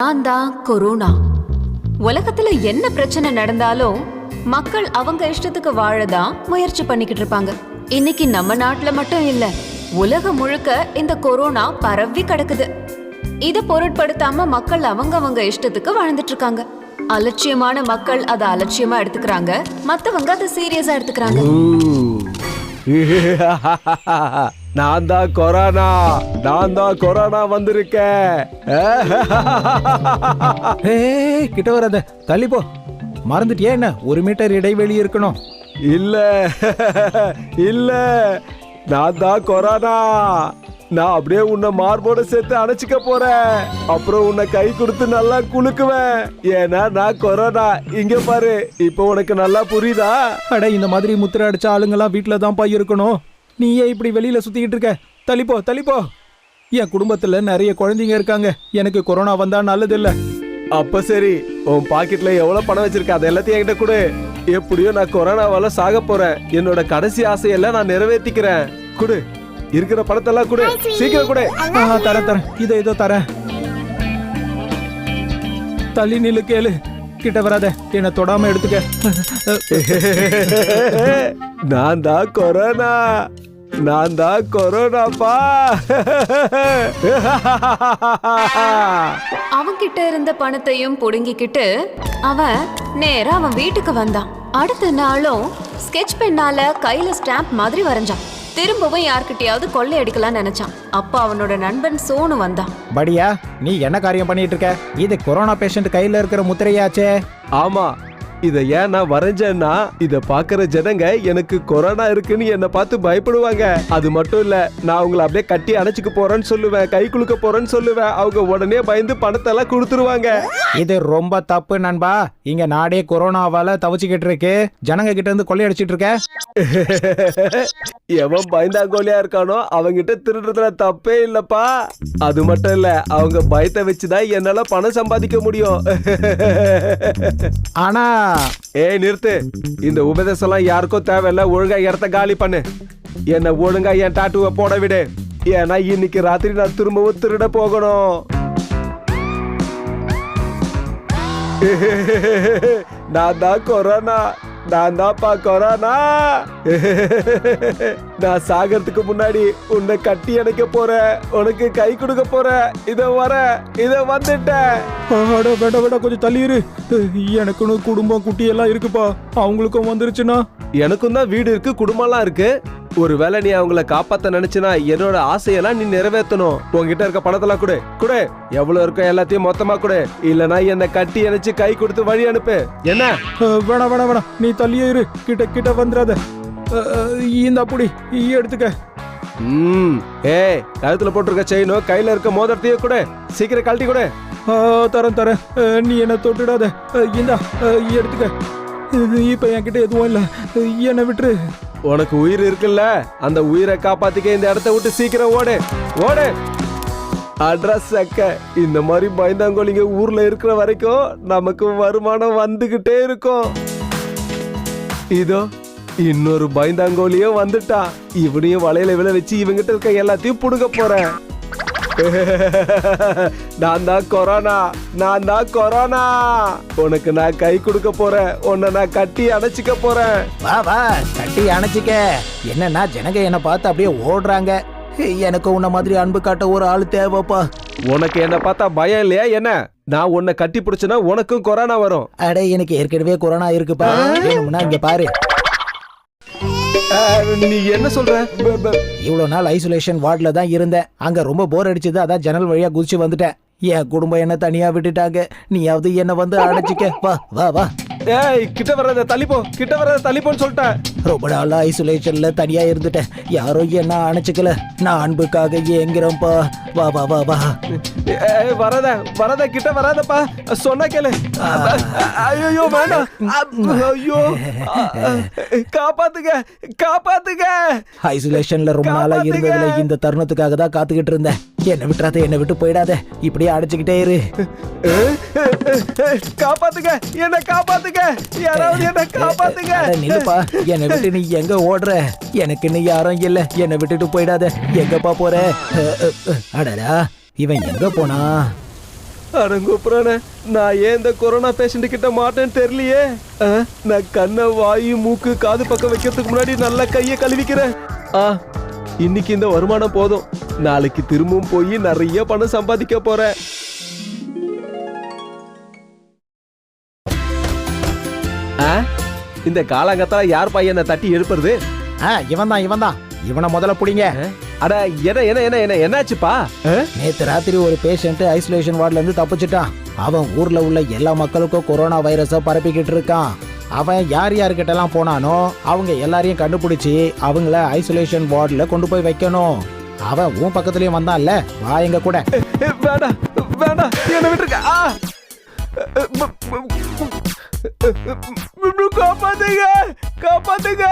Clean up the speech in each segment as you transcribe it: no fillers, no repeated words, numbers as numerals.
நான் தான் கொரோனா. உலகத்துல என்ன பிரச்சனை நடந்தாலும் மக்கள் அவங்க இஷ்டத்துக்கு வாழதான் முயற்சி பண்ணிக்கிட்டு இருப்பாங்க. இன்னைக்கு நம்ம நாட்டுல மட்டும் இல்ல, உலகம் முழுக்க இந்த கொரோனா பரவி கிடக்குது. இத பொருட்படுத்தாம மக்கள் அவங்க இஷ்டத்துக்கு வாழ்ந்துட்டு இருக்காங்க. அலட்சியமான மக்கள் அதை அலட்சியமா எடுத்துக்கிறாங்க, மத்தவங்க அதை சீரியஸா எடுத்துக்கிறாங்க. நான் தான் கொரோனா வந்திருக்கேன். கிட்ட வராத, தள்ளி போ. மறந்துட்டியா என்ன? 1 மீட்டர் இடைவெளி இருக்கணும். இல்ல நான் தான் கொரோனா. நான் அப்படியே உன்னை மார்போட சேர்த்து அணைச்சிக்க போறேன். அப்புறம் உன்னை கை கொடுத்து நல்லா குலுக்குவேன். ஏன்னா நான் கொரோனா. இங்க பாரு, இப்போ உனக்கு நல்லா புரியுதா? அட, இந்த மாதிரி முத்திரை அடிச்ச ஆளுங்கெல்லாம் வீட்டுல தான்ப்பா இருக்கணும். நீ ஏன் இப்படி வெளியில சுத்திக்கிட்டு இருக்க? தள்ளிப்போ. என் குடும்பத்துல நிறைய குழந்தைங்க இருக்காங்க. எனக்கு கொரோனா வந்தா நல்லது இல்ல. அப்ப சரி, உன் பாக்கெட்ல எவ்வளவு பணம் வச்சிருக்க அது எல்லாத்தையும் என்கிட்ட கொடு. எப்படியோ நான் கொரோனாவால சாக போறேன். என்னோட கடைசி ஆசையெல்லாம் நான் நிறைவேற்றிக்கிறேன். கொடு, இருக்கிற பணத்தெல்லாம் கொடு, சீக்கிரம் கொடு. தரேன். இதோ தரேன். தள்ளி நில்லு, கேளு. கிட்ட வராத, என்ன தொடாம எடுத்துக்க. நான் தான் கொரோனாப்பா. அவன்கிட்ட இருந்த பணத்தையும் புடுங்கிக்கிட்டு அவன் நேரா அவன் வீட்டுக்கு வந்தான். அடுத்த நாளும் ஸ்கெட்ச் பென்னால கையில ஸ்டாம்ப் மாதிரி வரைஞ்சான். திரும்பவும் யார்கிட்டயாவது கொள்ளை அடிக்கலாம்னு நினைச்சான். அப்ப அவனோட நண்பன் சோனு வந்தான். படியா, நீ என்ன காரியம் பண்ணிட்டு இருக்க? இது கொரோனா பேஷண்ட் கையில இருக்கிற முத்திரையாச்சே. ஆமா, இத ஏன் நான் வரைஞ்சேன்னா, இத பாக்குற ஜனங்க எனக்கு கொரோனா இருக்குன்னு என்ன பார்த்து பயப்படுவாங்க. அது மட்டும் இல்ல, நான் உங்களை அப்படியே கட்டி அணைச்சுக்க போறேன்னு சொல்லுவேன், கை குலுக்க போறேன்னு சொல்லுவேன். அவங்க உடனே பயந்து பணத்தை எல்லாம் கொடுத்துருவாங்க. இது ரொம்ப தப்பு நண்பா. இங்க நாடே கொரோனாவால தவிச்சுக்கிட்டு இருக்கு. ஜனங்க கிட்ட இருந்து கொள்ளையடிச்சிட்டு இருக்க. எவன் பயந்தாங்கோலியா இருக்கானோ அவங்கிட்ட திருடுறதுல தப்பே இல்லப்பா. அது மட்டும் இல்ல, அவங்க பயத்தை வச்சுதான் என்னால பணம் சம்பாதிக்க முடியும். ஆனா நிறுத்து. இந்த உபதேசம் எல்லாம் யாருக்கும் தேவையில்ல. ஒழுங்கா இடத்த காலி பண்ணு. என்ன ஒழுங்கா என் டாட்டுவை போட விடு. ஏன்னா இன்னைக்கு ராத்திரி நான் திரும்பவும் திருட போகணும். நான் தான்ப்பா கொரோனா. நான் சாகிறதுக்கு முன்னாடி உன்னை கட்டி அணைக்க போறேன், உனக்கு கை கொடுக்க போறேன். இத வந்துட்டேன். வேண்டாம், கொஞ்சம் தள்ளிரு. எனக்குன்னு குடும்பம் குட்டி எல்லாம் இருக்குப்பா. அவங்களுக்கும் வந்துருச்சுன்னா? எனக்கும் தான் வீடு இருக்கு, குடும்பம்லாம் இருக்கு. ஒருவேளை நீ அவங்கள காப்பாத்த நினைச்சுனா என்னோட ஆசையெல்லாம் நீ நிறைவேற்றணும். உங்ககிட்ட இருக்க பணத்தெல்லாம் கொடு. எவ்வளவு இருக்கோ எல்லாத்தையும் மொத்தமா கொடு. இல்லனா என்னை கட்டி அணைச்சு கை கொடுத்து வழி அனுப்பு. என்ன? வேணாம், நீ தள்ளியே இரு. கிட்ட வந்துடாத. இந்த அப்படி எடுத்துக்க. கழுத்துல போட்டிருக்க செயினோ கையில இருக்க மோதிரத்தையும் கொடு. சீக்கிரம் கழட்டி கொடு. தரேன். நீ என்ன தொட்டுடாத. இந்தா, எடுத்துக்க. இப்ப என்கிட்ட எதுவும் இல்ல, என்ன விட்டுரு. உனக்கு உயிர் இருக்குல்ல, அந்த உயிரை காப்பாத்திக்க இந்த இடத்த விட்டு சீக்கிரம் ஓடு. அட்ரஸ் சக்க. இந்த மாதிரி பயந்தாங்கோலிங்க ஊர்ல இருக்கிற வரைக்கும் நமக்கு வருமானம் வந்துகிட்டே இருக்கும். இதோ இன்னொரு பயந்தாங்கோலியும் வந்துட்டான். இவனையும் வலையில விழ வச்சு இவங்கிட்ட இருக்க எல்லாத்தையும் புடுங்க போறேன். நான் தான் கொரோனா. உனக்கு நான் கை கொடுக்க போறேன். உன்னை நான் கட்டி அணைச்சிக்க போறேன். வா, கட்டி அணைச்சிக்க. என்னன்னா ஜனங்க என்ன பார்த்து அப்படியே ஓடுறாங்க. எனக்கு உன்ன மாதிரி அன்பு காட்ட ஒரு ஆள் தேவைப்பா. உனக்கு என்ன பார்த்தா பயம் இல்லையா என்ன? நான் உன்னை கட்டி பிடிச்சனா உனக்கும் கொரோனா வரும். அட, எனக்கு ஏற்கனவே கொரோனா இருக்குப்பா. வேணும்னா இங்க பாரு. நீ என்ன சொல்ற? இவ்வளவு நாள் ஐசோலேஷன் வார்டுல தான் இருந்தேன். அங்க ரொம்ப போர் அடிச்சது, அதான் ஜன்னல் வழியா குதிச்சு வந்துட்டேன். என் குடும்பம் என்ன தனியா விட்டுட்டாங்க. நீயாவது என்ன வந்து அடைச்சிக்க. வா. கிட்ட வர்றத தள்ளிப்போன்னு சொல்லிட்டேன். ரொம்ப நாள் ஐசோலேஷன்ல தனியா இருந்துட்டேன். யாரும் என்ன அணைச்சிக்கல. நான் அன்புக்காக ஏங்குறேன்ப்பா. வா. வரத கிட்ட வராதப்பா. சொன்ன கேளு. ஐயோ வேண்டாம். ஐயோ, காப்பாத்துங்க. ஐசோலேஷன்ல ரொம்ப நாளா இருந்ததுல இந்த தருணத்துக்காக தான் காத்துக்கிட்டு இருந்தேன். என்ன விட்டு போயிடாத. இப்படியே அடைச்சுக்கிட்டே இரு. காப்பாத்துங்க. யாராவது என்ன காப்பாத்துங்க. நில்லுப்பா, என்னை விட்டு நீ எங்க ஓடுற? எனக்கு நீ யாரும் இல்ல. என்னை விட்டுட்டு போயிடாத. எங்கப்பா போற? அடடா, இவன் எங்க போனா? அடங்குப்புறானே, நான் ஏன் இந்த கொரோனா பேஷண்ட் கிட்ட மாட்டேன்னு தெரியலையே. நான் கண்ணை வாயு மூக்கு காது பக்கம் வைக்கிறதுக்கு முன்னாடி நல்லா கையை கழுவிக்கிறேன். இன்னைக்கு இந்த வருமானம் போதும். நாளைக்கு திரும்பவும் போய் நிறைய பணம் சம்பாதிக்க போறேன். இந்த காலங்கத்தால யார் பையனை தட்டி எழுப்புறது? இவன் தான் இவனை முதல்ல புடிங்க. அட என்ன என்ன என்ன என்ன என்னாச்சுப்பா? நேத்து ராத்திரி ஒரு பேஷண்ட் ஐசோலேஷன் வார்டுல இருந்து தப்பிச்சிட்டான். அவன் ஊர்ல உள்ள எல்லா மக்களுக்கும் கொரோனா வைரஸை பரப்பிக்கிட்டு இருக்கான். அவன் யார் யார்கிட்டலாம் போனானோ அவங்க எல்லாரையும் கண்டுபிடிச்சி அவங்கள ஐசோலேஷன் வார்டுல கொண்டு போய் வைக்கணும். அவன் உன் பக்கத்துலயும் வந்தான்ல, வா எங்க கூட. வேண்டாம் வேண்டாம், என்ன விட்டுருக்க. காப்பாத்துங்க காப்பாத்துங்க,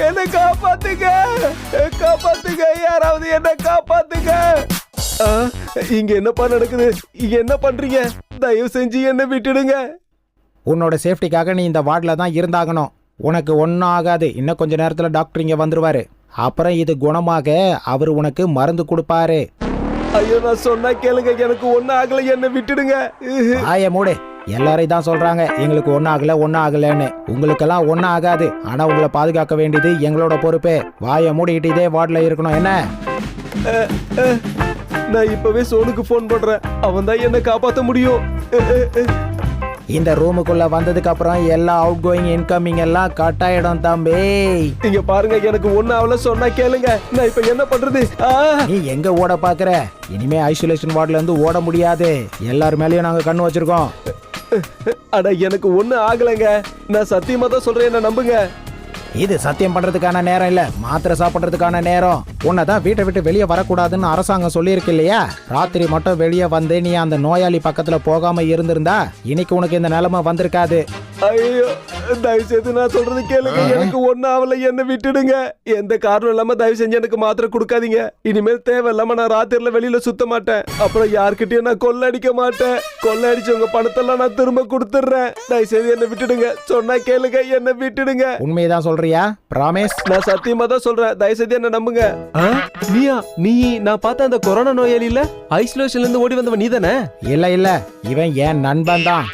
என்ன காப்பாத்துங்க காப்பாத்துங்க, யாராவது என்ன காப்பாத்துங்க. இங்க என்னப்பா நடக்குது? இங்க என்ன பண்றீங்க? தயவு செஞ்சு என்ன விட்டுடுங்க. உன்னோட சேஃப்டிக்காக நீ இந்த வார்டில் தான் இருந்தாகணும். உனக்கு ஒன்றும் ஆகாது. இன்னும் கொஞ்ச நேரத்தில் டாக்டர் இங்கே வந்துருவாரு. அப்புறம் இது குணமாக அவர் உனக்கு மருந்து கொடுப்பாரு. ஐயோ, நான் சொன்னா கேளுங்க, எனக்கு ஒன்றும் ஆகலை, என்ன விட்டுடுங்க. ஆய மூடு. எல்லாரையும் தான் சொல்றாங்க எங்களுக்கு ஒன்றும் ஆகலைன்னு. உங்களுக்கெல்லாம் ஒன்றும் ஆகாது. ஆனால் உங்களை பாதுகாக்க வேண்டியது எங்களோட பொறுப்பு. வாயை மூடிக்கிட்டு இதே வார்டில் இருக்கணும். என்ன? நான் இப்பவே சோனுக்கு போன் பண்றேன். அவன் தான் என்ன காப்பாற்ற முடியும். இந்த ரூமுக்குள்ள வந்ததுக்கு அப்புறம் எல்லா அவுட் கோயிங் இன்கமிங் எல்லாம் கட் ஆயிடும் தம்பி. இங்க பாருங்க, எனக்கு ஒண்ணு அவள சொன்னா கேளுங்க. நான் இப்ப என்ன பண்றது? நீ எங்க ஓட பாக்குற? இனிமே ஐசோலேஷன் வார்டுல இருந்து ஓட முடியாது. எல்லார் மேலயும் நாங்க கண்ணு வச்சிருக்கோம். அட எனக்கு ஒண்ணு ஆகலைங்க. நான் சத்தியமா தான் சொல்றேன், என்ன நம்புங்க. இது சத்தியம் பண்றதுக்கான நேரம் இல்ல, மாத்திரை சாப்பிடுறதுக்கான நேரம். உன்னதான் வீட்டை விட்டு வெளியே வரக்கூடாதுன்னு அரசாங்கம் சொல்லியிருக்கு இல்லையா? ராத்திரி மட்டும் வெளியே வந்து நீ அந்த நோயாளி பக்கத்துல போகாம இருந்திருந்தா இன்னைக்கு உனக்கு இந்த நிலைமை வந்திருக்காது. ஐயோ, தயவு செய்து நான் சொல்றது கேளுங்க. எனக்கு ஒண்ணு ஆகல, என்ன விட்டுடுங்க. எந்த காரணம் இல்லாம தயவு செஞ்சு எனக்கு மாத்திரை கொடுக்காதீங்க. இனிமேல் தேவையில்லாம நான் ராத்திரில வெளியில சுத்த மாட்டேன். அப்புறம் யார்கிட்டயும் நான் கொள்ளை அடிக்க மாட்டேன். கொள்ளை அடிச்சவங்க பணத்தெல்லாம் நான் திரும்ப கொடுத்துடுறேன். தயவு செய்து என்ன விட்டுடுங்க. சொன்னா கேளுங்க, என்ன விட்டுடுங்க. உண்மையதான் சொல்றியா? பிராமிஸ்? நான் சத்தியமா தான் சொல்றேன். தயவு செய்து என்ன நம்புங்க. நீயா? நீ நான் பார்த்த அந்த கொரோனா நோயாளி இல்ல? ஐசோலேஷன்ல இருந்து ஓடி வந்தவன் நீ தானே? இல்ல, இவன் என் நண்பன் தான்.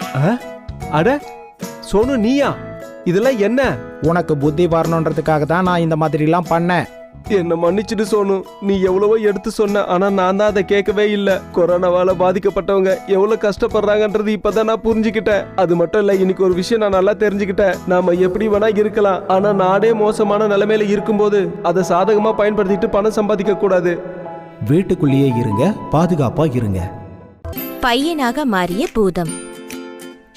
அட சோனு, நீயா? இதெல்லாம் என்ன? உனக்கு புத்தி வரணுன்றதுக்காக தான் நான் இந்த மாதிரி எல்லாம் பண்ணேன். என்ன மன்னிச்சிடு சோனு. நீ எவ்வளவோ எடுத்து சொன்ன, ஆனா நான் தான் அதை கேட்கவே இல்லை. கொரோனாவால பாதிக்கப்பட்டவங்க எவ்வளவு கஷ்டப்படுறாங்கன்றது இப்பதான் நான் புரிஞ்சுக்கிட்டேன். அது மட்டும் இல்ல, இன்னைக்கு ஒரு விஷயம் நான் நல்லா தெரிஞ்சுக்கிட்டேன். நாம எப்படி வேணா இருக்கலாம், ஆனா நாடே மோசமான நிலைமையில இருக்கும்போது அதை சாதகமா பயன்படுத்திட்டு பணம் சம்பாதிக்க கூடாது. வீட்டுக்குள்ளேயே இருங்க, பாதுகாப்பா இருங்க. பையனாக மாறிய பூதம்.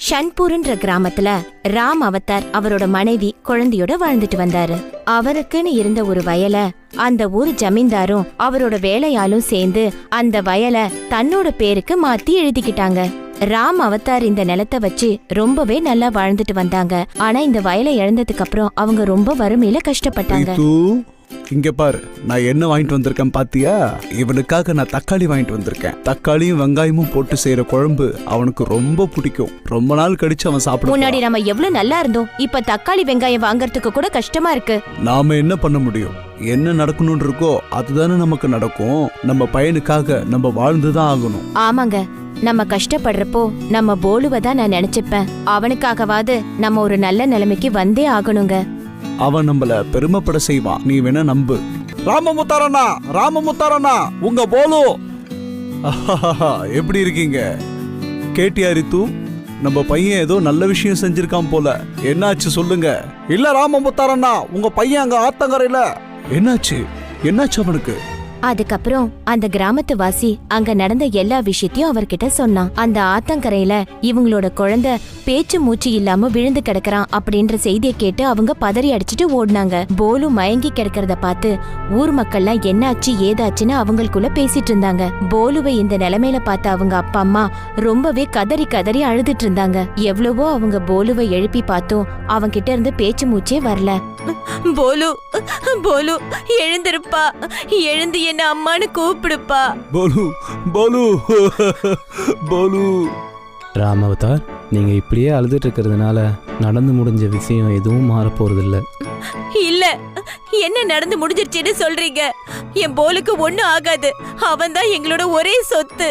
ஷன்பூர்ன்ற கிராமத்துல ராம் அவதார் அவரோட மனைவி குழந்தையோட வாழ்ந்துட்டு வந்தாரு. அவருக்குன்னு இருந்த ஒரு வயலை அந்த ஊர் ஜமீன்தாரும் அவரோட வேலையாலும் சேர்ந்து அந்த வயலை தன்னோட பேருக்கு மாத்தி எழுதிக்கிட்டாங்க. ராம் அவதார் இந்த நிலத்தை வச்சு ரொம்பவே நல்லா வாழ்ந்துட்டு வந்தாங்க. ஆனா இந்த வயலை இழந்ததுக்கு அப்புறம் அவங்க ரொம்ப வறுமையில கஷ்டப்பட்டாங்க. இங்க பாரு, நான் என்ன வாங்கிட்டு வந்திருக்கேன் பாத்தியா? இவனுக்காக நான் தக்காளி வாங்கிட்டு வந்திருக்கேன். தக்காளியும் வெங்காயமும் போட்டு செய்யற குழம்பு அவனுக்கு ரொம்ப பிடிக்கும். ரொம்ப நாள் கழிச்சு அவன் சாப்பிட. முன்னாடி நம்ம எவ்வளவு நல்லா இருந்தோம், இப்ப தக்காளி வெங்காயம் வாங்கறதுக்கு கூட கஷ்டமா இருக்கு. நாம என்ன பண்ண முடியும்? என்ன நடக்கணும்னு இருக்கோ அதுதானே நமக்கு நடக்கும். நம்ம பையனுக்காக நம்ம வாழ்ந்துதான் ஆகணும். ஆமாங்க, நம்ம கஷ்டப்படுறப்போ நம்ம போலுவை தான் நான் நினைச்சுப்பேன். அவனுக்காகவாது நம்ம ஒரு நல்ல நிலைமைக்கு வந்தே ஆகணுங்க. அவன் நம்மள பெருமைப்பட செய்வான், நீ வேணா நம்பு. ராமமுத்தாரண்ணா, உங்க போலு எப்படி இருக்கீங்க? கேட்டியா ரித்து? நம்ம பையன் ஏதோ நல்ல விஷயம் செஞ்சிருக்கான் போல. என்னாச்சு சொல்லுங்க. இல்ல ராமமுத்தாரண்ணா, உங்க பையன் அங்க ஆத்தங்கரையில. என்னாச்சு அவனுக்கு? அதுக்கப்புறம் அந்த கிராமத்து வாசி அங்க நடந்த எல்லா விஷயத்தையும் அவர்கிட்ட சொன்னான். அந்த ஆத்தங்கரையில இவங்களோட குழந்தை பேச்சு மூச்சு இல்லாம விழுந்து கிடக்குறான் அப்படின்ற செய்தியை கேட்டு அவங்க பதறி அடிச்சுட்டு ஓடினாங்க. போலு மயங்கி கிடக்கிறத பார்த்து ஊர் மக்கள்லாம் என்னாச்சு ஏதாச்சுன்னு அவங்களுக்குள்ள பேசிட்டு இருந்தாங்க. போலுவை இந்த நிலைமையில பார்த்த அவங்க அப்பா அம்மா ரொம்பவே கதறி கதறி அழுதுட்டு இருந்தாங்க. எவ்வளவோ அவங்க போலுவை எழுப்பி பார்த்தோம், அவங்க கிட்ட இருந்து பேச்சு மூச்சே வரல. போலு போலு எழுந்திருப்பா, எழுந்து என்ன அம்மானு கூப்பிடுப்பா. போலு ராமவதார், நீங்க இப்படியே அழுதுட்டு இருக்கிறதுனால நடந்து முடிஞ்ச விஷயம் எதுவும் மாற போறதில்ல. இல்ல, என்ன நடந்து முடிஞ்சிருச்சுன்னு சொல்றீங்க? என் போலுக்கு ஒண்ணும் ஆகாது. அவன் தான் எங்களோட ஒரே சொத்து.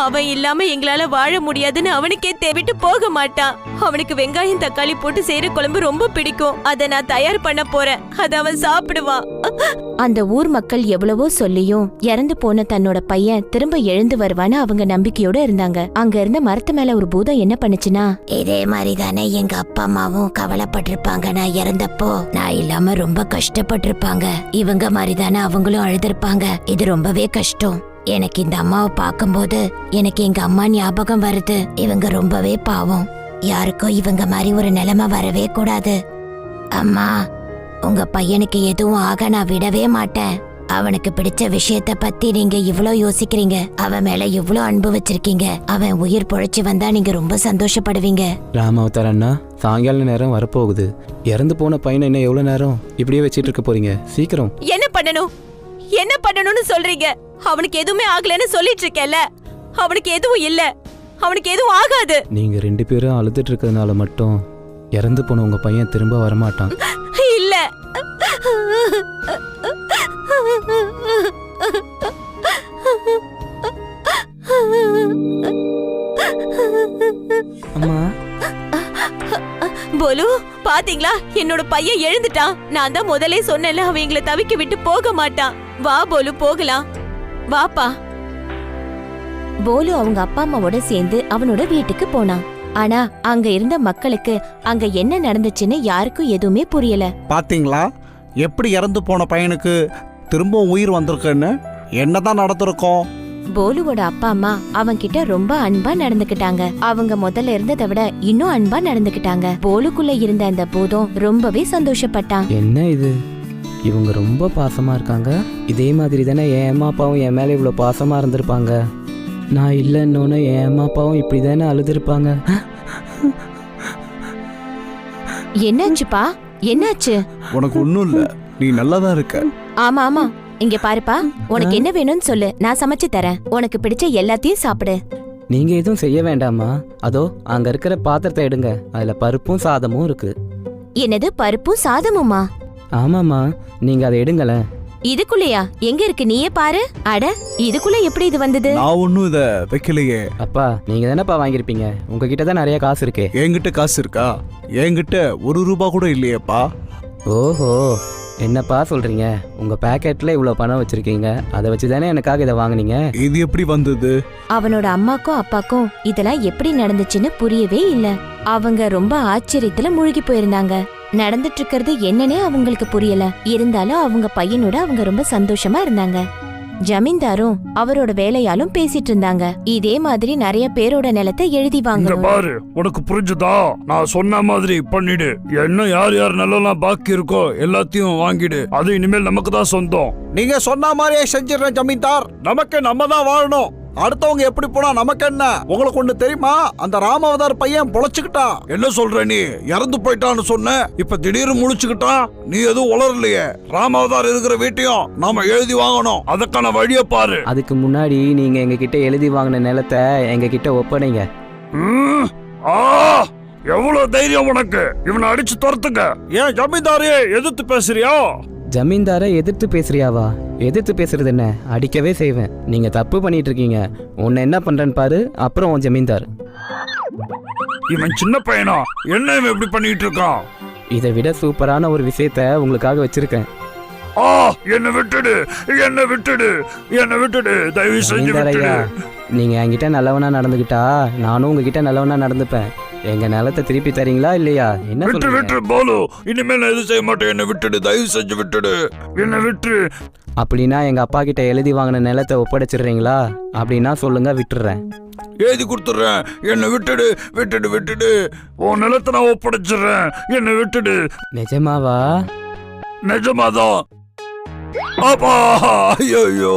அவன் இல்லாம எங்களால வாழ முடியாதுன்னு அவனுக்கே தேவிட்டு போக மாட்டான். அவனுக்கு வெங்காயம் தக்காளி போட்டு செய்யற குழம்பு ரொம்ப பிடிக்கும். அத நான் தயார் பண்ண போறேன். அத அவன் சாப்பிடுவான். அந்த ஊர் மக்கள் எவ்வளவோ சொல்லியும் இறந்து போன தன்னோட பையன் திரும்ப எழுந்து வருவான்னு அவங்க நம்பிக்கையோட இருந்தாங்க. அங்க இருந்த மரத்து மேல ஒரு பூதம் என்ன பண்ணுச்சுன்னா, இதே மாதிரி தானே எங்க அப்பா அம்மாவும் கவலைப்பட்டிருப்பாங்க. நான் இறந்தப்போ நான் இல்லாம ரொம்ப கஷ்டப்பட்டிருப்பாங்க. இவங்க மாதிரி தானே அவங்களும் அழுதுருப்பாங்க. இது ரொம்பவே கஷ்டம். எனக்கு இந்த அம்மாவை பார்க்கும்போது எனக்கு எங்க அம்மா ஞாபகம் வருது. இவங்க ரொம்பவே பாவம். யாருக்கும் இவங்க மாதிரி ஒரு நிலைமை வரவே கூடாது. அம்மா, உங்க பையனுக்கு எதுவும் ஆக நான் விடவே மாட்டேன். அவனுக்கு பிடிச்ச விஷயத்த பத்தி நீங்க இவ்ளோ யோசிக்கிறீங்க. அவன் மேல இவ்ளோ அன்பு வச்சிருக்கீங்க. அவன் உயிர் பொழைச்சு வந்தா நீங்க ரொம்ப சந்தோஷப்படுவீங்க. ராமாவதார் அண்ணா, சாயங்கால நேரம் வரப்போகுது. இறந்து போன பையனை இன்னும் எவ்வளவு நேரம் இப்படியே வச்சிட்டு இருக்க போறீங்க? சீக்கிரம் என்ன பண்ணணும்னு சொல்றீங்க? அவனுக்கு எதுவுமே ஆகலன்னு சொல்லிட்டு இருக்கேன்ல. அவனுக்கு எதுவும் இல்ல. அவனுக்கு எதுவும் ஆகாது. நீங்க 2 பேரும் அழுதுட்டு இருக்கிறதுனால மட்டும் இறந்து போன உங்க பையன் திரும்ப வரமாட்டான். இல்ல. அம்மா, போலு, பாத்தீங்களா? என்னோட பையன் எழுந்துட்டான். நான் தான் முதலே சொன்னேன்ல, அவன் எங்களை தவிக்க விட்டு போக மாட்டான். வா போலு, போகலாம். வாப்பா. போலு அவங்க அப்பா அம்மாவோட சேர்ந்து அவனோட வீட்டுக்கு போனான். ஆனா அங்க இருந்த மக்களுக்கு அங்க என்ன நடந்துச்சுன்னு யாருக்கும் எதுவுமே புரியல. பாத்தீங்களா எப்படி இறந்து போன பையனுக்கு திரும்ப உயிர் வந்திருக்குன்னு? என்னதான் நடந்திருக்கோம்? போலுவோட அப்பா அம்மா அவன்கிட்ட ரொம்ப அன்பா நடந்துக்கிட்டாங்க. அவங்க முதல்ல இருந்ததை விட இன்னும் அன்பா நடந்துக்கிட்டாங்க. போலுக்குள்ள இருந்த அந்த பூதம் ரொம்பவே சந்தோஷப்பட்டான். என்ன இது? இவங்க ரொம்ப பாசமா இருக்காங்க. இதே மாதிரி தானே என் அம்மா அப்பாவும் என் மேல இவ்வளவு பாசமா இருந்திருப்பாங்க. நான் இல்லைன்னொன்னு என் அம்மா அப்பாவும் இப்படி தானே அழுதுருப்பாங்க. என்னாச்சுப்பா? என்னாச்சு? உனக்கு ஒண்ணும் இல்ல, நீ நல்லாதான் இருக்க. ஆமா ஆமா, இங்க பாருப்பா. உனக்கு என்ன வேணும்னு சொல்லு, நான் சமைச்சு தரேன். உனக்கு பிடிச்ச எல்லாத்தையும் சாப்பிடு. நீங்க எதுவும் செய்ய வேண்டாமா? அதோ அங்க இருக்கிற பாத்திரத்தை எடுங்க. அதுல பருப்பும் சாதமும் இருக்கு. என்னது, பருப்பும் சாதமுமா? ஆமாமா, நீங்க அதை எடுங்களேன். இதுக்குள்ளயா? எங்க இருக்கு, நீயே பாரு. அட, இதுக்குள்ள எப்படி இது வந்தது? நான் ஒன்னும் இத வைக்கலையே. அப்பா, நீங்க தானேப்பா வாங்கியிருப்பீங்க. உங்ககிட்ட தான் நிறைய காசு இருக்கே. என்கிட்ட காசு இருக்கா? என்கிட்ட 1 ரூபா கூட இல்லையேப்பா. ஓஹோ, என்னப்பா சொல்றீங்க? உங்க பாக்கெட்ல இவ்வளவு பணம் வச்சிருக்கீங்க. அதை வச்சுதானே எனக்காக இதை வாங்குனீங்க. இது எப்படி வந்தது? அவனோட அம்மாக்கும் அப்பாக்கும் இதெல்லாம் எப்படி நடந்துச்சுன்னு புரியவே இல்ல. அவங்க ரொம்ப ஆச்சரியத்துல மூழ்கி போயிருந்தாங்க. நடந்துட்டு இருக்கிறது என்னன்னே அவங்களுக்கு புரியல. இருந்தாலும் அவங்க பையனோட அவங்க ரொம்ப சந்தோஷமா இருந்தாங்க. ஜமீன்தாரும் அவரோட வேலையாலும் பேசிட்டு இருந்தாங்க. இதே மாதிரி நிறைய பேரோட நிலத்தை எழுதி வாங்கணும். பாரு, உனக்கு புரிஞ்சுதா? நான் சொன்ன மாதிரி பண்ணிடு. என்ன யார் யார் நல்லலாம் பாக்கி இருக்கோ எல்லாத்தையும் வாங்கிடு. அது இனிமேல் நமக்கு தான் சொந்தம். நீங்க சொன்ன மாதிரியே செஞ்சிடறேன் ஜமீன்தார். நமக்கு நம்ம தான் வாழணும். அடுத்தவங்க எப்படி போனா நமக்கு என்ன? உங்களுக்கு ஒண்ணு தெரியுமா? அந்த ராமாவதார் பையன் பொழைச்சுக்கிட்டான். என்ன சொல்ற நீ? இறந்து போயிட்டான்னு சொன்ன, இப்ப திடீர்னு முழிச்சுக்கிட்டான். நீ எதுவும் உளரலையே. ராமாவதார் இருக்கிற வீட்டையும் நாம எழுதி வாங்கணும். அதுக்கான வழியை பாரு. அதுக்கு முன்னாடி நீங்க எங்க கிட்ட எழுதி வாங்கின நிலத்தை எங்க கிட்ட ஒப்படைங்க. எவ்வளவு தைரியம் உனக்கு? இவனை அடிச்சு துரத்துங்க. ஏன் ஜமீன்தாரையே எதிர்த்து பேசுறியா? ஜமீன்தாரை எதிர்த்து பேசுறியாவா? எதிர்த்து பேசுறது என்ன? அடிக்கவே செய்வேன். நீங்க தப்பு பண்ணிட்டு இருக்கீங்க. உன்னை என்ன பண்றேன்னு பாரு, அப்புறம் உன் ஜமீன்தார். இவன் சின்ன பையனா? என்ன இவன் இப்படி பண்ணிட்டு இருக்கான்? இதை விட சூப்பரான ஒரு விஷயத்த உங்களுக்காக வச்சிருக்கேன். என்ன விட்டுடு, என்ன விட்டுடு, என்ன விட்டுடு, தயவு செஞ்சு ஜமீன்தாரையா, நீங்க என்கிட்ட நல்லவனா நடந்துக்கிட்டா நானும் உங்ககிட்ட நல்லவனா நடந்துப்பேன். எங்க நிலத்தை திருப்பி தரீங்களா இல்லையா? என்ன விட்டு விட்டு போலு, இனிமேல் நான் எதுவும் செய்ய மாட்டேன். என்ன விட்டுடு, தயவு செஞ்சு விட்டுடு, என்ன விட்டு. அப்படின்னா எங்க அப்பா கிட்ட எழுதி வாங்கின நிலத்தை ஒப்படைச்சிடுறீங்களா? அப்படின்னா சொல்லுங்க, விட்டுறேன். எழுதி கொடுத்துறேன். என்ன விட்டுடு, விட்டுடு, விட்டுடு. உன் நிலத்தை நான் ஒப்படைச்சிடுறேன். என்ன விட்டுடு. நிஜமாவா? நிஜமாதான். அப்பா, ஐயோ.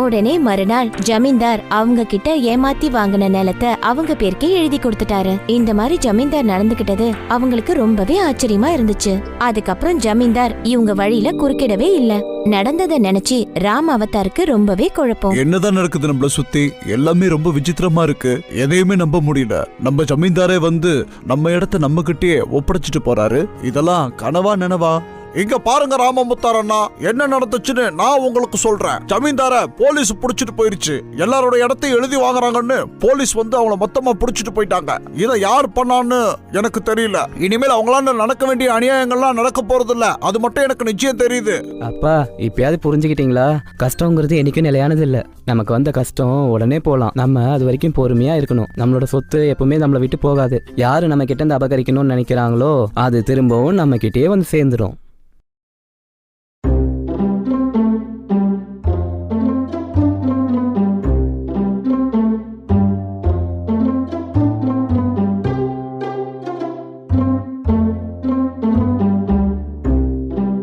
உடனே மறுநாள் ஜமீன்தார் அவங்க கிட்ட ஏமாத்தி வாங்கின நிலத்தை அவங்க பேருக்கே எழுதி கொடுத்துட்டாரு. இந்த மாதிரி ஜமீன்தார் நடந்துகிட்டது அவங்களுக்கு ரொம்பவே ஆச்சரியமா இருந்துச்சு. அதுக்கப்புறம் ஜமீன்தார் இவங்க வழியில குறுக்கிடவே இல்ல. நடந்ததை நினைச்சு ராம் அவதாருக்கு ரொம்பவே குழப்பம். என்னதான் நடக்குது நம்மள சுத்தி? எல்லாமே ரொம்ப விசித்திரமா இருக்கு. எதையுமே நம்ப முடியல. நம்ம ஜமீன்தாரே வந்து நம்ம இடத்த நம்ம கிட்டே ஒப்படைச்சிட்டு போறாரு. இதெல்லாம் கனவா நினைவா? இங்க பாருங்க ராமமுத்தார் அண்ணா, என்ன நடந்துச்சுன்னு நான் உங்களுக்கு சொல்றேன். ஜமீன்தார போலீஸ் புடிச்சிட்டு போயிருச்சு. எல்லாரோட இடத்தையும் எழுதி வாங்குறாங்கன்னு போலீஸ் வந்து அவங்கள மொத்தமா புடிச்சிட்டு போயிட்டாங்க. இதை யார் பண்ணான்னு எனக்கு தெரியல. இனிமேல் அவங்களால நடக்க வேண்டிய அநியாயங்கள்லாம் நடக்க போறது இல்ல, அது மட்டும் எனக்கு நிச்சயம் தெரியுது. அப்பா இப்பயாவது புரிஞ்சுக்கிட்டீங்களா? கஷ்டங்கிறது என்னைக்கும் நிலையானது இல்ல. நமக்கு வந்த கஷ்டம் உடனே போலாம். நம்ம அது வரைக்கும் பொறுமையா இருக்கணும். நம்மளோட சொத்து எப்பவுமே நம்மளை விட்டு போகாது. யாரு நம்ம கிட்ட இருந்து அபகரிக்கணும்னு நினைக்கிறாங்களோ அது திரும்பவும் நம்ம கிட்டே வந்து சேர்ந்துடும்.